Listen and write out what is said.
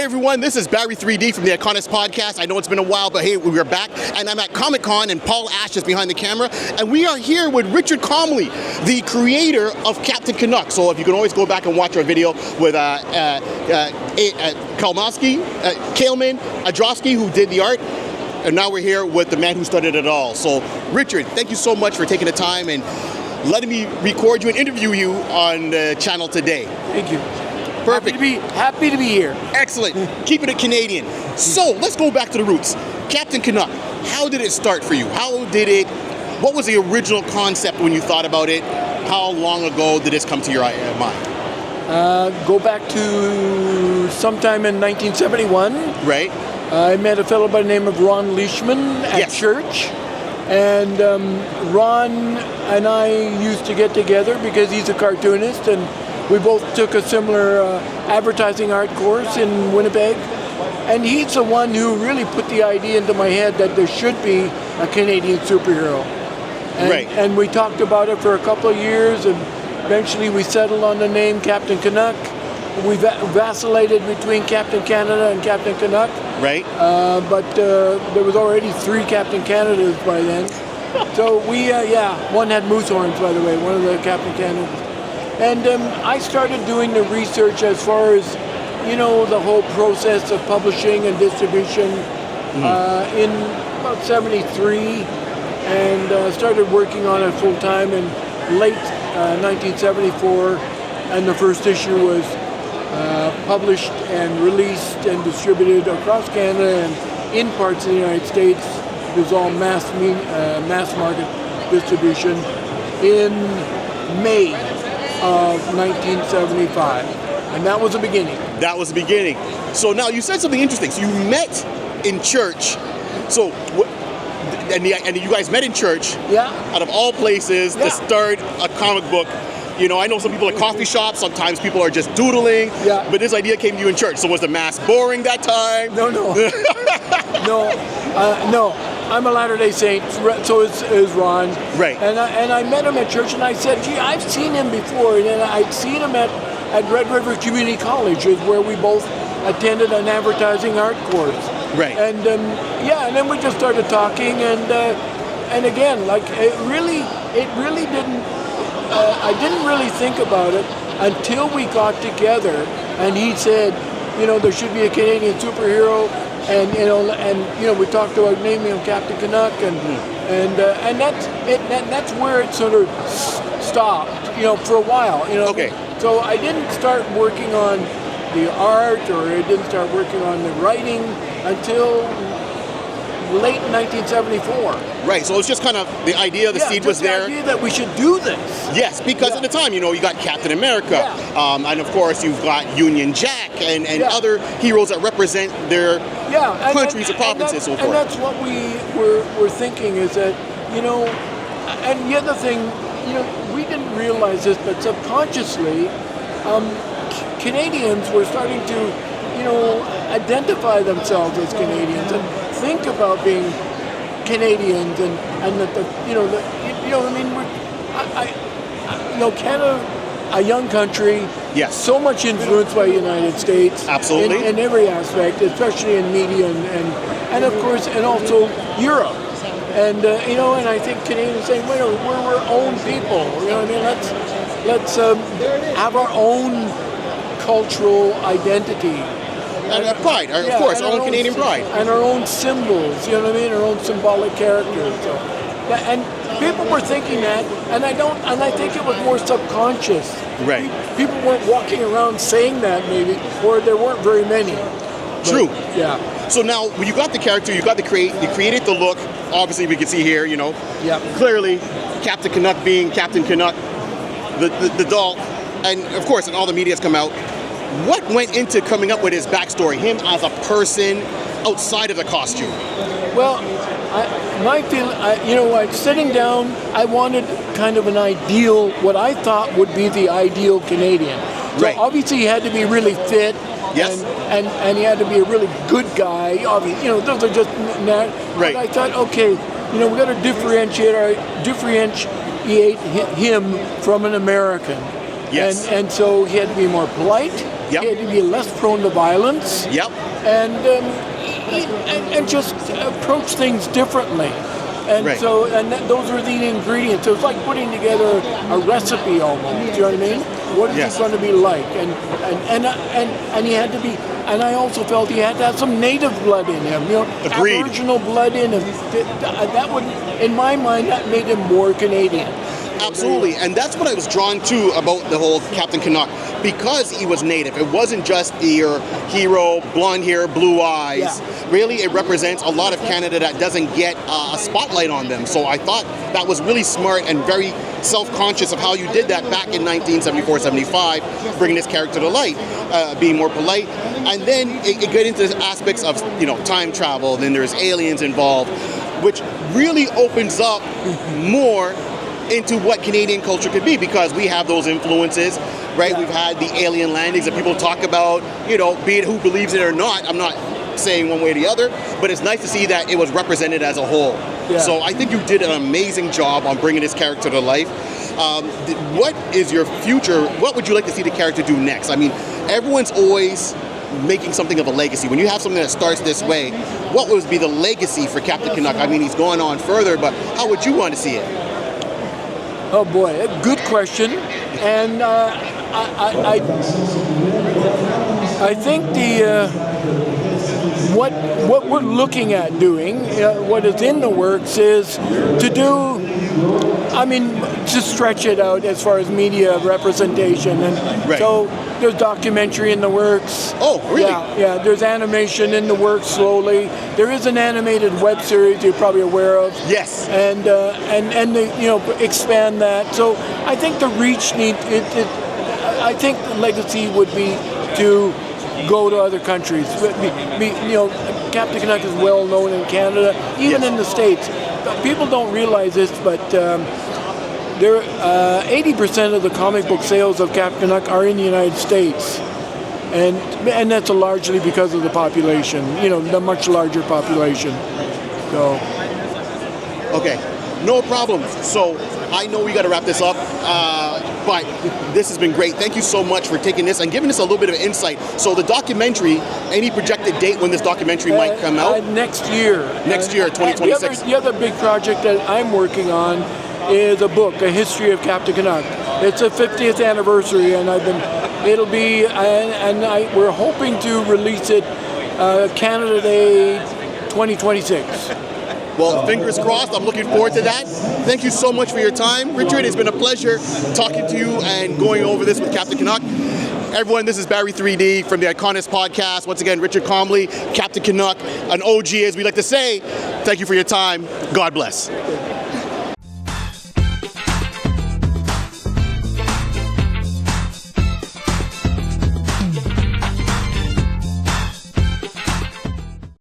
everyone, this is Barry 3D from the iConis podcast. I know it's been a while, but hey, we're back. And I'm at Comic-Con, and Paul Ash is behind the camera. And we are here with Richard Comley, the creator of Captain Canuck. So if you can always go back and watch our video with Kalmowski, Kaleman, Adrosky, who did the art. And now we're here with the man who started it all. So Richard, thank you so much for taking the time and letting me record you and interview you on the channel today. Thank you. Perfect. Happy to be here. Excellent. Keeping it Canadian. So let's go back to the roots. Captain Canuck, how did it start for you? What was the original concept when you thought about it? How long ago did this come to your mind? Go back to sometime in 1971. Right. I met a fellow by the name of Ron Leishman at church. And Ron and I used to get together because he's a cartoonist, and we both took a similar advertising art course in Winnipeg. And he's the one who really put the idea into my head that there should be a Canadian superhero. And we talked about it for a couple of years, and eventually we settled on the name Captain Canuck. We vacillated between Captain Canada and Captain Canuck. Right. But there was already 3 Captain Canadas by then. So we, one had moose horns, by the way, one of the Captain Canadas. And I started doing the research as far as, the whole process of publishing and distribution in about 73, and started working on it full time in late 1974, and the first issue was published and released and distributed across Canada and in parts of the United States. It was all mass market distribution in May of 1975, and that was the beginning. That was the beginning. So now you said something interesting. So you met in church. So, and you guys met in church. Yeah. Out of all places to start a comic book. I know some people at coffee shops. Sometimes people are just doodling. Yeah. But this idea came to you in church. So was the mass boring that time? No. No. I'm a Latter-day Saint, so is Ron. Right. And I met him at church, and I said, gee, I've seen him before. And I'd seen him at Red River Community College, is where we both attended an advertising art course. Right. And and then we just started talking, and again, like it really didn't. I didn't really think about it until we got together, and he said, there should be a Canadian superhero. And we talked about naming him Captain Canuck, and that's it. That's where it sort of stopped, for a while. Okay. So I didn't start working on the art, or I didn't start working on the writing until late 1974. Right. So it's just kind of the idea, the seed was there. The idea that we should do this. Yes, because at the time, you got Captain America, and of course you've got Union Jack and other heroes that represent their countries or provinces, so forth. And that's what we were thinking, is that, and the other thing, we didn't realize this, but subconsciously, Canadians were starting to, identify themselves as Canadians and think about being Canadians, and that Canada, a young country, so much influenced by the United States, absolutely, in every aspect, especially in media and of course, and also Europe, and and I think Canadians say, we're our own people. Let's have our own cultural identity. And our pride, of course, our own Canadian pride. And our own symbols, our own symbolic characters. So, and people were thinking that, and I think it was more subconscious. Right. People weren't walking around saying that, maybe, or there weren't very many. True. Yeah. So now, when you got the character, you created the look. Obviously, we can see here, clearly, Captain Canuck being Captain Canuck, the doll, and of course, and all the media's come out. What went into coming up with his backstory, him as a person outside of the costume? Well, sitting down, I wanted kind of an ideal, what I thought would be the ideal Canadian. So obviously he had to be really fit. Yes. And he had to be a really good guy. Obviously, those are just right. But I thought, okay, we got to differentiate him from an American. Yes. And so he had to be more polite. Yep. He had to be less prone to violence. Yep. And just approach things differently. And Right. so, those are the ingredients. It was like putting together a recipe almost. Do you know what I mean? What is Yes. it going to be like? And he had to be. And I also felt he had to have some native blood in him. You know, Agreed. Aboriginal blood in him. That would, in my mind, that made him more Canadian. Absolutely, and that's what I was drawn to about the whole Captain Canuck, because he was native. It wasn't just your hero, blonde hair, blue eyes. Yeah. Really, it represents a lot of Canada that doesn't get a spotlight on them. So I thought that was really smart and very self-conscious of how you did that back in 1974-75, bringing this character to light, being more polite. And then it got into aspects of, time travel, then there's aliens involved, which really opens up more into what Canadian culture could be, because we have those influences, right? Yeah. We've had the alien landings that people talk about, be it who believes it or not. I'm not saying one way or the other, but it's nice to see that it was represented as a whole. Yeah. So I think you did an amazing job on bringing this character to life. What is your future? What would you like to see the character do next? I mean, everyone's always making something of a legacy. When you have something that starts this way, what would be the legacy for Captain Canuck? I mean, he's going on further, but how would you want to see it? Oh boy, good question. And I think what we're looking at doing, what is in the works, is to do. To stretch it out as far as media representation, and Right. so there's documentary in the works. Oh, really? Yeah. There's animation in the works slowly. There is an animated web series you're probably aware of. Yes. And they, expand that. So I think the reach I think the legacy would be to go to other countries. Captain Canuck is well known in Canada, even Yes. in the States. People don't realize this, but 80% of the comic book sales of Captain Canuck are in the United States. And that's largely because of the population, the much larger population. So. Okay, no problem. So I know we got to wrap this up, but this has been great. Thank you so much for taking this and giving us a little bit of insight. So the documentary, any projected date when this documentary might come out? Next year. Next year, 2026. The other big project that I'm working on is a book, A History of Captain Canuck. It's a 50th anniversary, and we're hoping to release it Canada Day 2026. Well, fingers crossed. I'm looking forward to that. Thank you so much for your time. Richard, it's been a pleasure talking to you and going over this with Captain Canuck. Everyone, this is Barry 3D from the iConis podcast. Once again, Richard Comley, Captain Canuck, an OG, as we like to say. Thank you for your time. God bless.